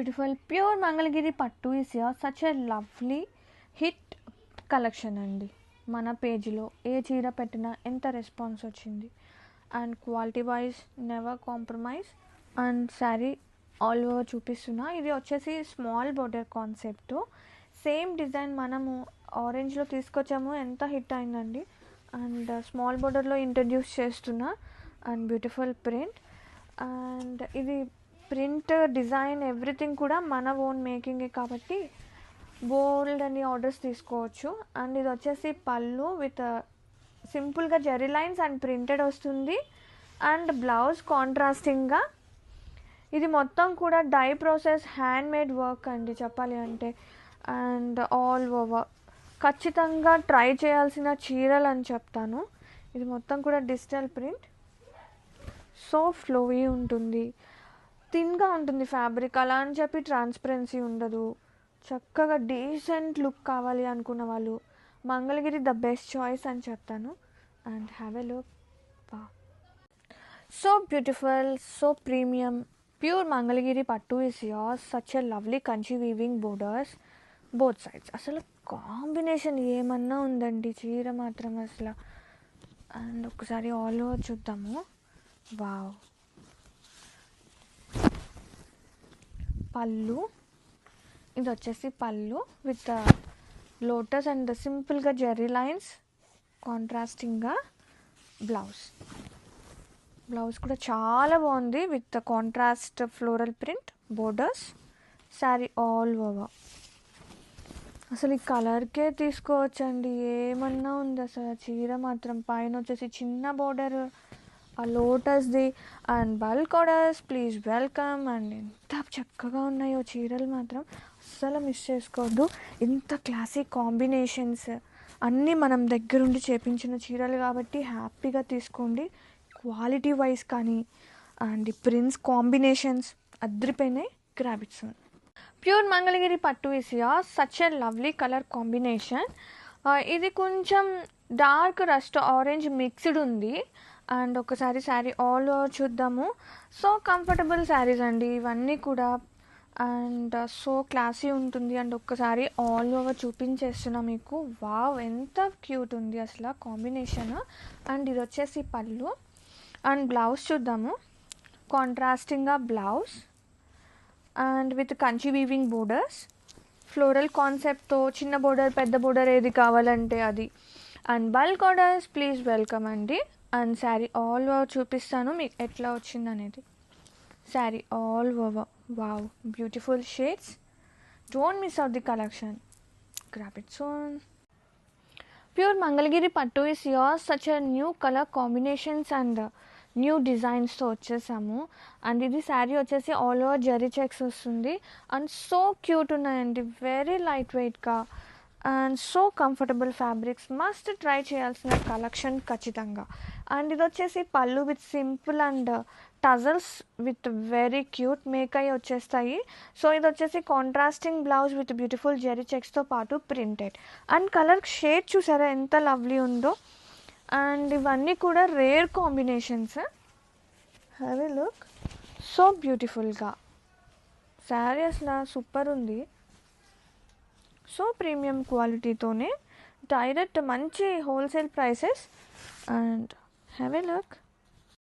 Beautiful pure Mangalagiri పట్టు is such a lovely hit collection అండి. మన పేజీలో ఏ చీర పెట్టినా ఎంత రెస్పాన్స్ వచ్చింది. And quality wise never compromise. And sari all over చూపిస్తున్నా. ఇది వచ్చేసి small border concept. Same design మనము ఆరెంజ్లో తీసుకొచ్చాము, ఎంత హిట్ అయిందండి. అండ్ స్మాల్ బోర్డర్లో ఇంట్రడ్యూస్ చేస్తున్నా. And beautiful print. అండ్ ఇది ప్రింట్ డిజైన్ ఎవ్రీథింగ్ కూడా మన ఓన్ మేకింగే కాబట్టి బోల్డ్ అని ఆర్డర్స్ తీసుకోవచ్చు. అండ్ ఇది వచ్చేసి పళ్ళు విత్ సింపుల్గా జెరీ లైన్స్ అండ్ ప్రింటెడ్ వస్తుంది. అండ్ బ్లౌజ్ కాంట్రాస్టింగ్గా. ఇది మొత్తం కూడా dye process hand made work అండి చెప్పాలి అంటే. అండ్ ఆల్ ఓవర్ ఖచ్చితంగా ట్రై చేయాల్సిన చీరలు అని చెప్తాను. ఇది మొత్తం కూడా డిజిటల్ ప్రింట్. సో ఫ్లోవీ ఉంటుంది, థిన్గా ఉంటుంది ఫ్యాబ్రిక్. అలా అని చెప్పి ట్రాన్స్పరెన్సీ ఉండదు. చక్కగా డీసెంట్ లుక్ కావాలి అనుకున్న వాళ్ళు మంగళగిరి ద బెస్ట్ చాయిస్ అని చెప్తాను. And have a look. So beautiful, so premium pure Mangalagiri పట్టు is yours. Such a lovely Kanchi weaving borders both sides. అసలు కాంబినేషన్ ఏమన్నా ఉందండి చీర మాత్రం అసలు. అండ్ ఒకసారి ఆల్ ఓవర్ చూద్దాము. వావ్. పళ్ళు, ఇది వచ్చేసి పళ్ళు విత్ లోటస్ అండ్ సింపుల్గా జెర్రీ లైన్స్ కాంట్రాస్టింగ్గా. బ్లౌజ్ కూడా చాలా బాగుంది with contrast floral print borders. Sari all over. అసలు ఈ కలర్కే తీసుకోవచ్చండి, ఏమన్నా ఉంది అసలు. చీర మాత్రం పైన వచ్చేసి చిన్న బోర్డర్, ఆ లోటస్ది and bulk orders please welcome. And ఎంత చక్కగా ఉన్నాయో చీరలు మాత్రం అస్సలు మిస్ చేసుకోవద్దు. ఇంత క్లాసిక్ కాంబినేషన్స్ అన్నీ మనం దగ్గరుండి చేపించిన చీరలు కాబట్టి హ్యాపీగా తీసుకోండి. క్వాలిటీ వైజ్ కానీ అండ్ ప్రింట్స్ కాంబినేషన్స్ అద్రిపోయినాయి. Grab it soon. Pure Mangalagiri పట్టు is such a lovely colour combination. ఇది కొంచెం డార్క్ రస్ట్ ఆరెంజ్ మిక్స్డ్ ఉంది. అండ్ ఒకసారి శారీ ఆల్ ఓవర్ చూద్దాము. సో కంఫర్టబుల్ శారీస్ అండి ఇవన్నీ కూడా. అండ్ సో క్లాసీ ఉంటుంది. అండ్ ఒక్కసారి ఆల్ ఓవర్ చూపించేస్తున్నా మీకు. వావ్, ఎంత క్యూట్ ఉంది అసలు కాంబినేషన్. అండ్ ఇది వచ్చేసి పళ్ళు. అండ్ బ్లౌజ్ చూద్దాము. కాంట్రాస్టింగ్గా blouse and with Kanchi weaving borders, floral కాన్సెప్ట్తో చిన్న బోర్డర్ పెద్ద బోర్డర్ ఏది కావాలంటే అది. And bulk orders please welcome అండి. అండ్ శారీ ఆల్ ఓవర్ చూపిస్తాను మీకు ఎట్లా వచ్చింది అనేది. Sari all over. Wow, beautiful shades. Don't miss out the collection. Grab it soon. Pure Mangalagiri పట్టు is yours. Such a new colour combinations and new డిజైన్స్తో వచ్చేసాము. And ఇది శారీ వచ్చేసి ఆల్ ఓవర్ జెరీ చెక్స్ వస్తుంది. అండ్ సో క్యూట్ ఉన్నాయండి, వెరీ లైట్ వెయిట్గా and so comfortable fabrics. Must try చేయాల్సిన collection ఖచ్చితంగా. అండ్ ఇది వచ్చేసి పళ్ళు with simple and tassels with very cute make అయ్యి వచ్చేస్తాయి. సో ఇది వచ్చేసి contrasting blouse with beautiful zari చెక్స్తో పాటు ప్రింటెడ్. అండ్ కలర్ షేడ్ చూసారా ఎంత లవ్లీ ఉందో. అండ్ ఇవన్నీ కూడా rare combinations. Have a look. So బ్యూటిఫుల్గా శారీ అసలు సూపర్ ఉంది. సో ప్రీమియం క్వాలిటీతోనే డైరెక్ట్ మంచి wholesale prices. And have a look.